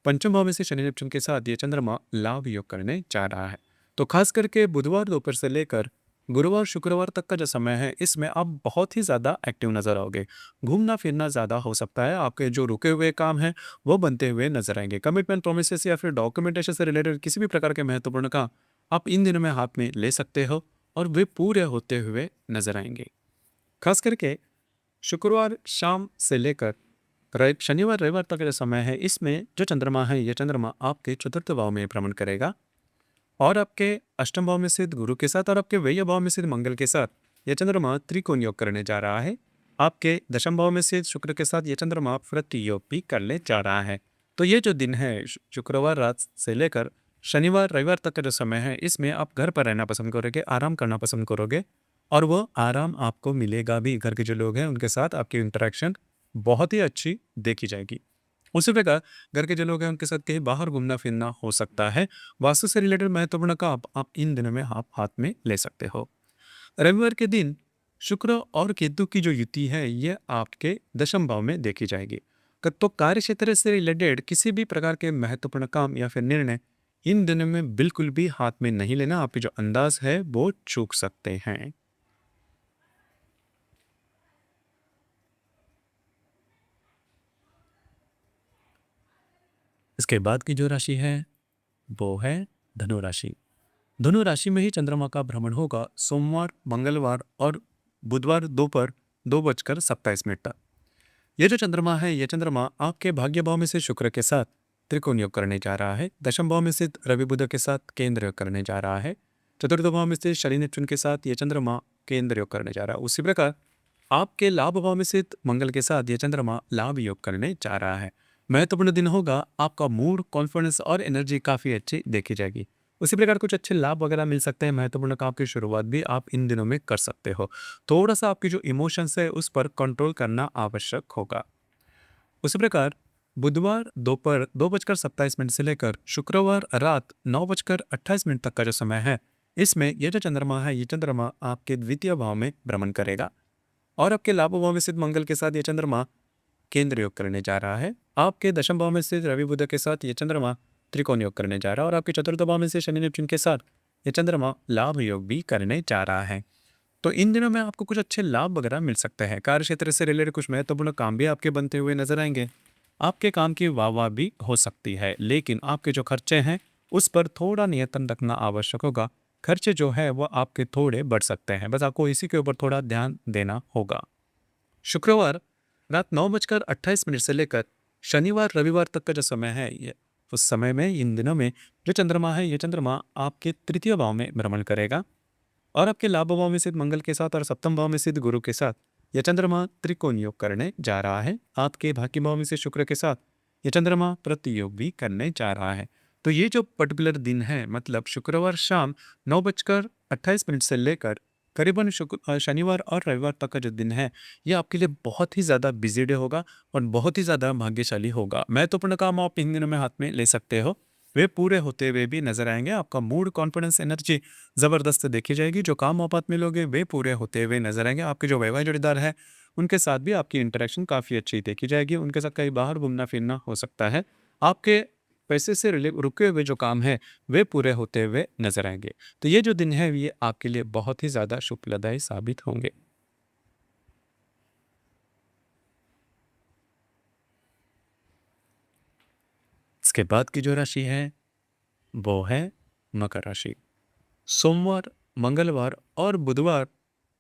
पंचम भाव में से शनि नेपच्यून के साथ ये चंद्रमा लाभ योग करने जा रहा है। तो खास करके बुधवार दोपहर से लेकर गुरुवार शुक्रवार तक का जो समय है इसमें आप बहुत ही ज़्यादा एक्टिव नजर आओगे। घूमना फिरना ज़्यादा हो सकता है। आपके जो रुके हुए काम हैं वो बनते हुए नजर आएंगे। कमिटमेंट प्रोमिसेस या फिर डॉक्यूमेंटेशन से रिलेटेड किसी भी प्रकार के महत्वपूर्ण काम आप इन दिनों में हाथ में ले सकते हो और वे पूरे होते हुए नजर आएंगे। खास करके शुक्रवार शाम से लेकर शनिवार रविवार तक का जो समय है इसमें जो चंद्रमा है यह चंद्रमा आपके चतुर्थ भाव में भ्रमण करेगा और आपके अष्टम भाव में स्थित गुरु के साथ और आपके व्यय भाव में स्थित मंगल के साथ यह चंद्रमा त्रिकोण योग करने जा रहा है। आपके दशम भाव में स्थित शुक्र के साथ यह चंद्रमा प्रति योग भी करने जा रहा है। तो ये जो दिन है शुक्रवार रात से लेकर शनिवार रविवार तक का जो समय है इसमें आप घर पर रहना पसंद करोगे, आराम करना पसंद करोगे और वो आराम आपको मिलेगा भी। घर के जो लोग हैं उनके साथ आपकी इंटरेक्शन बहुत ही अच्छी देखी जाएगी। उसी प्रकार घर के जो लोग हैं उनके साथ कहीं बाहर घूमना फिरना हो सकता है। वास्तु से रिलेटेड महत्वपूर्ण काम आप इन दिनों में आप हाथ में ले सकते हो। रविवार के दिन शुक्र और केतु की जो युति है ये आपके दशम भाव में देखी जाएगी। तो कार्य क्षेत्र से रिलेटेड किसी भी प्रकार के महत्वपूर्ण काम या फिर निर्णय इन दिनों में बिल्कुल भी हाथ में नहीं लेना। आपकी जो अंदाज है वो चूक सकते हैं। इसके बाद की जो राशि है वो है धनु राशि। धनु राशि में ही चंद्रमा का भ्रमण होगा सोमवार, मंगलवार और बुधवार दोपहर 2:27 तक। ये जो चंद्रमा है ये चंद्रमा आपके भाग्य भाव में से शुक्र के साथ त्रिकोण योग करने जा रहा है। दशम भाव में स्थित रवि बुध के साथ केंद्र योग करने जा रहा है। चतुर्थ भाव में स्थित शनि नेपच्यून के साथ ये चंद्रमा केंद्र योग करने जा रहा है। उसी प्रकार आपके लाभ भाव में स्थित मंगल के साथ ये चंद्रमा लाभ योग करने जा रहा है। महत्वपूर्ण दिन होगा। आपका मूड, कॉन्फिडेंस और एनर्जी काफी अच्छी देखी जाएगी। उसी प्रकार कुछ अच्छे लाभ वगैरह मिल सकते हैं। महत्वपूर्ण काम की शुरुआत भी आप इन दिनों में कर सकते हो। थोड़ा सा आपकी जो इमोशंस है उस पर कंट्रोल करना आवश्यक होगा। उसी प्रकार बुधवार दोपहर 2:27 से लेकर शुक्रवार रात 9:28 तक का जो समय है इसमें यह जो चंद्रमा है ये चंद्रमा आपके द्वितीय भाव में भ्रमण करेगा और आपके लाभ भाव में स्थित मंगल के साथ ये चंद्रमा केंद्र योग करने जा रहा है। आपके दशम भाव में स्थित रवि बुध के साथ ये चंद्रमा त्रिकोण योग करने जा रहा है और आपके चतुर्थ भाव में से शनि नेपच्यून के साथ ये चंद्रमा लाभ योग भी करने जा रहा है। तो इन दिनों में आपको कुछ अच्छे लाभ वगैरह मिल सकते हैं। कार्य क्षेत्र से रिलेटेड कुछ महत्वपूर्ण काम भी आपके बनते हुए नजर आएंगे। आपके काम की वाह भी हो सकती है, लेकिन आपके जो खर्चे हैं उस पर थोड़ा नियंत्रण रखना आवश्यक होगा। खर्चे जो है वो आपके थोड़े बढ़ सकते हैं, बस आपको इसी के ऊपर थोड़ा ध्यान देना होगा। शुक्रवार रात 9:28 से लेकर शनिवार रविवार तक का जो समय है ये उस समय में इन दिनों में जो चंद्रमा है ये चंद्रमा आपके तृतीय भाव में भ्रमण करेगा और आपके लाभ भाव में स्थित मंगल के साथ और सप्तम भाव में स्थित गुरु के साथ यह चंद्रमा त्रिकोण योग करने जा रहा है। आपके भाग्य भाव में से शुक्र के साथ यह चंद्रमा प्रतियोग भी करने जा रहा है। तो ये जो पर्टिकुलर दिन है मतलब शुक्रवार शाम 9:28 से लेकर करीबन शनिवार और रविवार तक का जो दिन है ये आपके लिए बहुत ही ज़्यादा बिजी डे होगा और बहुत ही ज़्यादा भाग्यशाली होगा। महत्वपूर्ण काम आप इन दिनों में हाथ में ले सकते हो, वे पूरे होते हुए भी नजर आएंगे। आपका मूड, कॉन्फिडेंस, एनर्जी ज़बरदस्त देखी जाएगी। जो काम आप हाथ में लोगे वे पूरे होते हुए नजर आएंगे। आपके जो वैवाहिक जोड़ीदार है उनके साथ भी आपकी इंटरेक्शन काफ़ी अच्छी देखी जाएगी। उनके साथ कहीं बाहर घूमना फिरना हो सकता है। आपके पैसे से रुके हुए जो काम है वे पूरे होते हुए नजर आएंगे। तो ये जो दिन है ये आपके लिए बहुत ही ज़्यादा शुभदायी साबित होंगे। इसके बाद की जो राशि है वो है मकर राशि। सोमवार, मंगलवार और बुधवार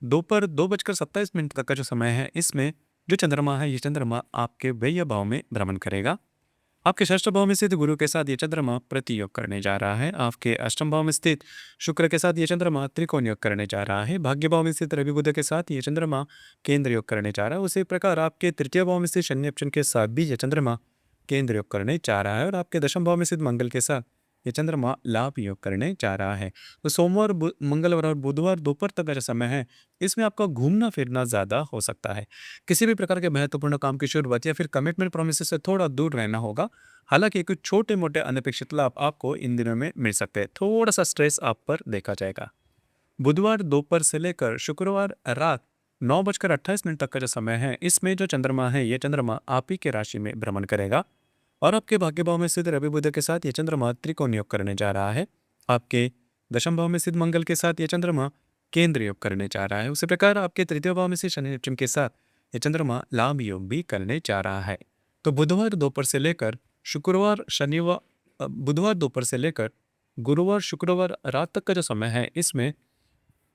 दोपहर 2:27 तक का जो समय है इसमें जो चंद्रमा है ये चंद्रमा आपके व्यय भाव में भ्रमण करेगा। आपके षष्ठ भाव में स्थित गुरु के साथ ये चंद्रमा प्रतियोग करने जा रहा है। आपके अष्टम भाव में स्थित शुक्र के साथ ये चंद्रमा त्रिकोण योग करने जा रहा है। भाग्य भाव में स्थित रवि बुध के साथ ये चंद्रमा केंद्र योग करने जा रहा है। उसी प्रकार आपके तृतीय भाव में स्थित शनि ऑप्शन के साथ भी ये चंद्रमा केंद्र योग करने जा रहा है और आपके दशम भाव में स्थित मंगल के साथ ये चंद्रमा लाभ योग करने जा रहा है। तो सोमवार, मंगलवार और बुधवार दोपहर तक का जो समय है इसमें आपका घूमना फिरना ज़्यादा हो सकता है। किसी भी प्रकार के महत्वपूर्ण काम की शुरुआत या फिर कमिटमेंट प्रोमिस से थोड़ा दूर रहना होगा। हालांकि कुछ छोटे मोटे अनपेक्षित लाभ आपको इन दिनों में मिल सकते हैं। थोड़ा सा स्ट्रेस आप पर देखा जाएगा। बुधवार दोपहर से लेकर शुक्रवार रात 9:28 तक का जो समय है इसमें जो चंद्रमा है ये चंद्रमा आप ही के राशि में भ्रमण करेगा और आपके भाग्य भाव में स्थित रवि बुध के साथ ये चंद्रमा त्रिकोण योग करने जा रहा है। आपके दशम भाव में स्थित मंगल के साथ ये चंद्रमा केंद्र योग करने जा रहा है। उसी प्रकार आपके तृतीय भाव में स्थित शनि नेपच्यून के साथ ये चंद्रमा लाभ योग भी करने जा रहा है। तो बुधवार दोपहर से लेकर शुक्रवार शनिवार बुधवार दोपहर से लेकर गुरुवार शुक्रवार रात तक का जो समय है इसमें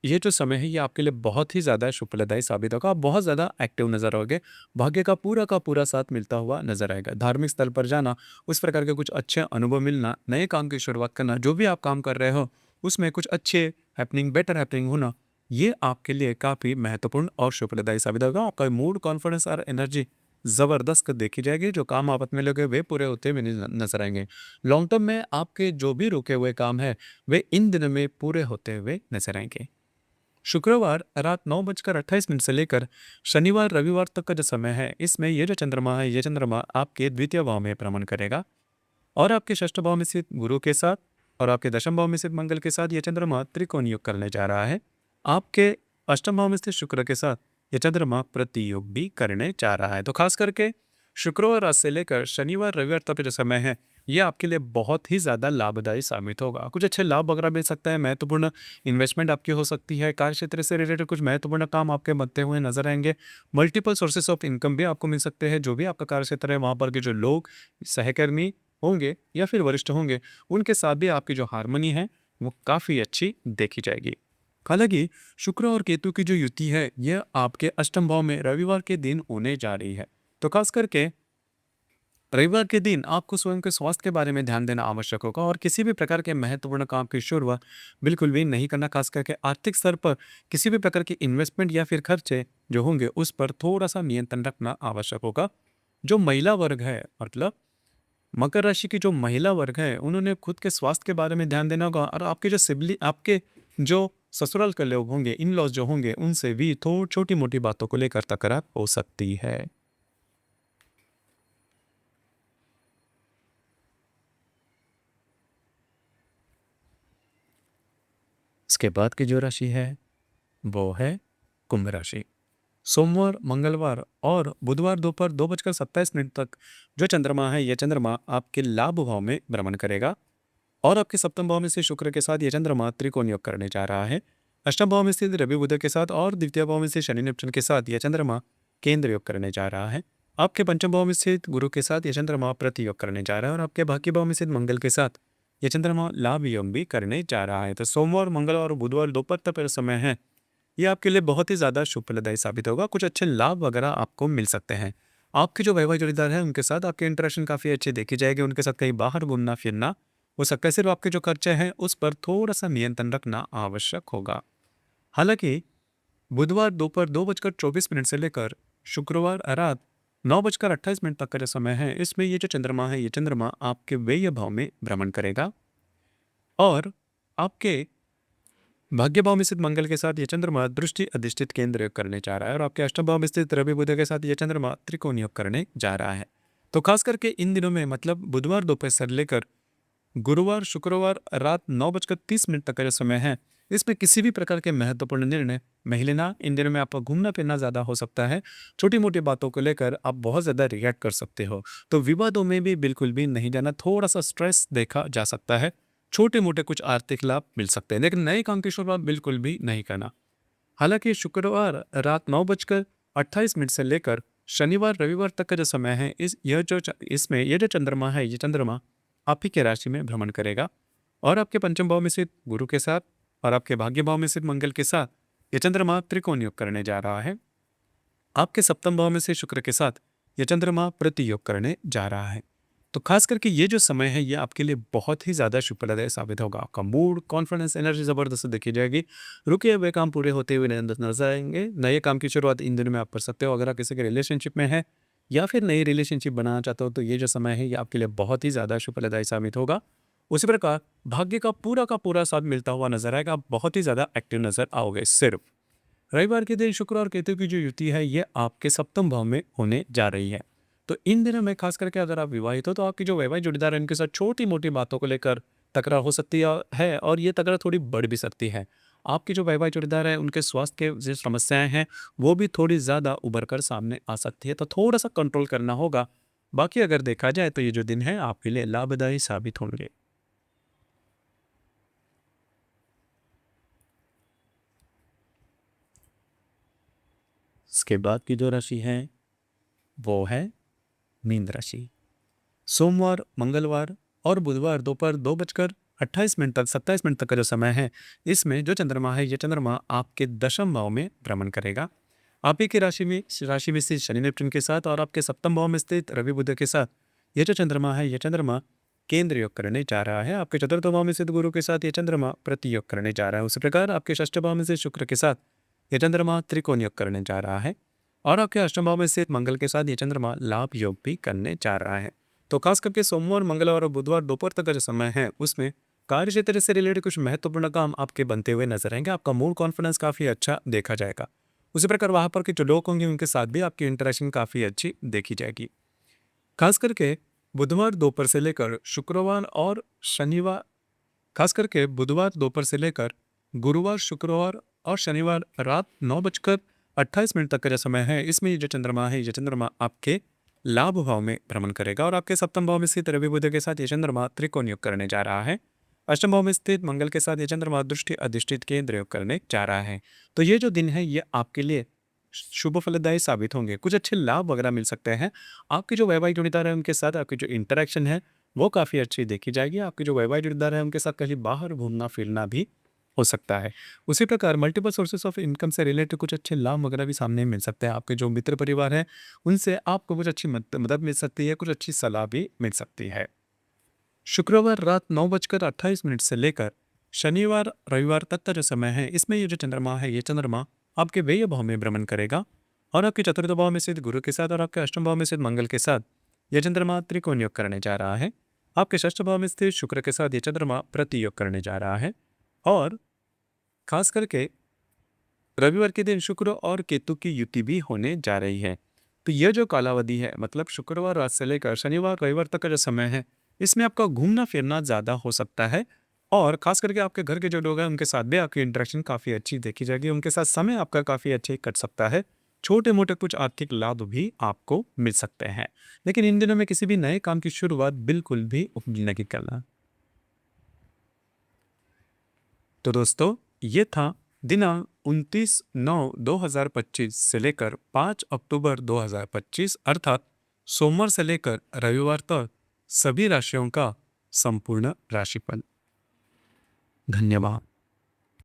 ये जो समय है ये आपके लिए बहुत ही ज़्यादा शुभप्रदायी साबित होगा। आप बहुत ज़्यादा एक्टिव नजर आओगे। भाग्य का पूरा साथ मिलता हुआ नजर आएगा। धार्मिक स्थल पर जाना, उस प्रकार के कुछ अच्छे अनुभव मिलना, नए काम की शुरुआत करना, जो भी आप काम कर रहे हो उसमें कुछ अच्छे हैपनिंग, बेटर हैपनिंग होना, ये आपके लिए काफ़ी महत्वपूर्ण और शुभप्रदायी साबित होगा। आपका मूड, कॉन्फिडेंस और एनर्जी ज़बरदस्त देखी जाएगी। जो काम आप अपने लोगे वे पूरे होते हुए नजर आएंगे। लॉन्ग टर्म में आपके जो भी रुके हुए काम है वे इन दिनों में पूरे होते हुए नजर आएंगे। शुक्रवार रात 9:28 से लेकर शनिवार रविवार तक का जो समय है, इसमें ये जो चंद्रमा है, ये चंद्रमा आपके द्वितीय भाव में भ्रमण करेगा और आपके षष्ठ भाव में स्थित गुरु के साथ और आपके दशम भाव में स्थित मंगल के साथ ये चंद्रमा त्रिकोण योग करने जा रहा है। आपके अष्टम भाव में स्थित शुक्र के साथ ये चंद्रमा प्रतियोग भी करने जा रहा है। तो खास करके शुक्रवार रात से लेकर शनिवार रविवार तक जो समय है, ये आपके लिए बहुत ही ज़्यादा लाभदायी साबित होगा। कुछ अच्छे लाभ वगैरह मिल सकता है, महत्वपूर्ण इन्वेस्टमेंट आपकी हो सकती है, कार्य क्षेत्र से रिलेटेड कुछ महत्वपूर्ण काम आपके बनते हुए नजर आएंगे। मल्टीपल सोर्सेस ऑफ इनकम भी आपको मिल सकते हैं। जो भी आपका कार्य क्षेत्र है, वहाँ पर के जो लोग सहकर्मी होंगे या फिर वरिष्ठ होंगे, उनके साथ भी आपकी जो हारमोनी है वो काफ़ी अच्छी देखी जाएगी। हालांकि शुक्र और केतु की जो युति है, यह आपके अष्टम भाव में रविवार के दिन होने जा रही है। तो खास करके रविवार के दिन आपको स्वयं के स्वास्थ्य के बारे में ध्यान देना आवश्यक होगा और किसी भी प्रकार के महत्वपूर्ण काम की शुरुआत बिल्कुल भी नहीं करना। खास करके आर्थिक स्तर पर किसी भी प्रकार की इन्वेस्टमेंट या फिर खर्चे जो होंगे, उस पर थोड़ा सा नियंत्रण रखना आवश्यक होगा। जो महिला वर्ग है, मतलब मकर राशि की जो महिला वर्ग है, उन्होंने खुद के स्वास्थ्य के बारे में ध्यान देना होगा और आपके जो सिबली आपके जो ससुराल के लोग होंगे, इन लॉज जो होंगे, उनसे भी थोड़ी छोटी मोटी बातों को लेकर तकरार हो सकती है। इसके बाद की जो राशि है वो है कुंभ राशि। सोमवार, मंगलवार और बुधवार दोपहर 2:27 तक जो चंद्रमा है, यह चंद्रमा आपके लाभ भाव में भ्रमण करेगा और आपके सप्तम भाव में से शुक्र के साथ यह चंद्रमा त्रिकोण योग करने जा रहा है। अष्टम भाव में स्थित रवि बुध के साथ और द्वितीय भाव में से शनि नेपच्यून के साथ यह चंद्रमा केंद्र योग करने जा रहा है। आपके पंचम भाव में स्थित गुरु के साथ यह चंद्रमा प्रति योग करने जा रहा है और आपके भाग्य भाव में स्थित मंगल के साथ यह चंद्रमा लाभ योग भी करने जा रहा है। तो सोमवार, मंगलवार और बुधवार दोपहर तक का समय है, ये आपके लिए बहुत ही ज़्यादा शुभ फलदायी साबित होगा। कुछ अच्छे लाभ वगैरह आपको मिल सकते हैं। आपके जो वैवाहिक जोड़ीदार हैं, उनके साथ आपके इंटरेक्शन काफ़ी अच्छे देखी जाएगी। उनके साथ कहीं बाहर घूमना फिरना हो सकता है। सिर्फ आपके जो खर्चे हैं, उस पर थोड़ा सा नियंत्रण रखना आवश्यक होगा। हालांकि बुधवार दोपहर 2:24 से लेकर शुक्रवार रात 9:28 तक का जो समय है, इसमें ये जो चंद्रमा है, ये चंद्रमा आपके व्यय भाव में भ्रमण करेगा और आपके भाग्य भाव में स्थित मंगल के साथ ये चंद्रमा दृष्टि अधिष्ठित केंद्र करने जा रहा है और आपके अष्टम भाव में स्थित रवि बुध के साथ ये चंद्रमा त्रिकोण योग करने जा रहा है। तो खास करके इन दिनों में, मतलब बुधवार दोपहर से लेकर गुरुवार शुक्रवार रात 9:30 तक का जो समय है, इसमें किसी भी प्रकार के महत्वपूर्ण निर्णय नहीं लेना। इन दिनों में आपका घूमना फिरना ज़्यादा हो सकता है। छोटी मोटी बातों को लेकर आप बहुत ज़्यादा रिएक्ट कर सकते हो। तो विवादों में भी बिल्कुल भी नहीं जाना। थोड़ा सा स्ट्रेस देखा जा सकता है। छोटे मोटे कुछ आर्थिक लाभ मिल सकते हैं, लेकिन नए काम की शुरुआत बिल्कुल भी नहीं करना। हालांकि शुक्रवार रात 9:28 से लेकर शनिवार रविवार तक का जो समय है, इसमें यह जो चंद्रमा है, ये चंद्रमा आप ही के राशि में भ्रमण करेगा और आपके पंचम भाव में स्थित गुरु के साथ और आपके भाग्य भाव में स्थित मंगल के साथ ये चंद्रमा त्रिकोण योग करने जा रहा है। आपके सप्तम भाव में से शुक्र के साथ ये चंद्रमा प्रति योग करने जा रहा है। तो खास करके ये जो समय है, ये आपके लिए बहुत ही ज़्यादा शुभ फलदायी साबित होगा। आपका मूड, कॉन्फिडेंस, एनर्जी ज़बरदस्त देखी जाएगी। रुके हुए काम पूरे होते हुए नजर आएंगे। नए काम की शुरुआत इन दिनों में आप कर सकते हो। अगर आप किसी के रिलेशनशिप में है या फिर नई रिलेशनशिप बनाना चाहते हो, तो ये जो समय है, ये आपके लिए बहुत ही ज़्यादा शुभ फलदायी साबित होगा। उसी प्रकार भाग्य का पूरा साथ मिलता हुआ नजर आएगा। आप बहुत ही ज़्यादा एक्टिव नजर आओगे। सिर्फ रविवार के दिन शुक्र और केतु की जो युति है, ये आपके सप्तम भाव में होने जा रही है। तो इन दिनों में खास करके अगर आप विवाहित हो, तो आपकी जो वैवाहिक जोड़ीदार है, उनके साथ छोटी मोटी बातों को लेकर तकरार हो सकती है और ये तकरार थोड़ी बढ़ भी सकती है। आपकी जो वैवाहिक जोड़ीदार है, उनके स्वास्थ्य के जो समस्याएं हैं, वो भी थोड़ी ज़्यादा उभर कर सामने आ सकती है। तो थोड़ा सा कंट्रोल करना होगा। बाकी अगर देखा जाए तो ये जो दिन है आपके लिए लाभदायी साबित होंगे। इसके बाद की जो राशि है वो है मीन राशि। सोमवार, मंगलवार और बुधवार दोपहर 2:28 तक 27 तक का जो समय है, इसमें जो चंद्रमा है, ये चंद्रमा आपके दशम भाव में भ्रमण करेगा। आप ही की राशि में स्थित शनि नेपच्यून के साथ और आपके सप्तम भाव में स्थित रवि बुध के साथ ये जो चंद्रमा है, ये चंद्रमा केंद्र योग करने जा रहा है। आपके चतुर्थ भाव में स्थित गुरु के साथ ये चंद्रमा प्रति योग करने जा रहा है। उसी प्रकार आपके षष्ठ भाव में स्थित शुक्र के साथ ये चंद्रमा त्रिकोण योग करने जा रहा है और आपके अष्टम भाव में स्थित मंगल के साथ ये चंद्रमा लाभ योग भी करने जा रहा है। तो खास करके सोमवार, मंगलवार और बुधवार दोपहर तक का जो समय है, उसमें कार्य क्षेत्र से रिलेटेड कुछ महत्वपूर्ण काम आपके बनते हुए नजर आएंगे। आपका मूड कॉन्फिडेंस काफ़ी अच्छा देखा जाएगा। उसी प्रकार वहाँ पर के जो लोग होंगे उनके साथ भी आपकी इंटरेक्शन काफ़ी अच्छी देखी जाएगी। खास करके बुधवार दोपहर से लेकर शुक्रवार और शनिवार, खास करके बुधवार दोपहर से लेकर गुरुवार, शुक्रवार और शनिवार रात 9:28 तक का जो समय है, इसमें ये जो चंद्रमा है, ये चंद्रमा आपके लाभ भाव में भ्रमण करेगा और आपके सप्तम भाव में स्थित रवि बुध के साथ ये चंद्रमा त्रिकोण योग करने जा रहा है। अष्टम भाव में स्थित मंगल के साथ ये चंद्रमा दृष्टि अधिष्ठित केंद्र योग करने जा रहा है। तो ये जो दिन है ये आपके लिए शुभ फलदायी साबित होंगे। कुछ अच्छे लाभ वगैरह मिल सकते हैं। आपके जो वैवाहिक जोड़ीदार है उनके साथ आपकी जो इंटरेक्शन है वो काफ़ी अच्छी देखी जाएगी। आपके जो वैवाहिक जोड़ीदार है उनके साथ कहीं बाहर घूमना फिरना भी हो सकता है। उसी प्रकार मल्टीपल सोर्सेस ऑफ इनकम से रिलेटेड कुछ अच्छे लाभ वगैरह भी सामने मिल सकते हैं। आपके जो मित्र परिवार है उनसे आपको कुछ अच्छी मदद मिल सकती है, कुछ अच्छी सलाह भी मिल सकती है। शुक्रवार रात 9:28 से लेकर शनिवार रविवार तक का जो समय है, इसमें ये जो चंद्रमा है, ये चंद्रमा आपके व्यय भाव में भ्रमण करेगा और आपके चतुर्थ भाव में स्थित गुरु के साथ और आपके अष्टम भाव में स्थित मंगल के साथ यह चंद्रमा त्रिकोण योग करने जा रहा है। आपके षष्ठ भाव में स्थित शुक्र के साथ ये चंद्रमा प्रति योग करने जा रहा है और खास करके रविवार के दिन शुक्र और केतु की युति भी होने जा रही है। तो यह जो कालावधि है, मतलब शुक्रवार रात से लेकर शनिवार रविवार तक का जो समय है, इसमें आपका घूमना फिरना ज़्यादा हो सकता है और खास करके आपके घर के जो लोग हैं उनके साथ भी आपकी इंटरेक्शन काफ़ी अच्छी देखी जाएगी। उनके साथ समय आपका काफ़ी अच्छे कट सकता है। छोटे मोटे कुछ आर्थिक लाभ भी आपको मिल सकते हैं, लेकिन इन दिनों में किसी भी नए काम की शुरुआत बिल्कुल भी नहीं करना। तो दोस्तों, ये था दिनांक 29/9/2025 से लेकर 5 अक्टूबर 2025 अर्थात सोमवार से लेकर रविवार तक सभी राशियों का संपूर्ण राशिफल। धन्यवाद।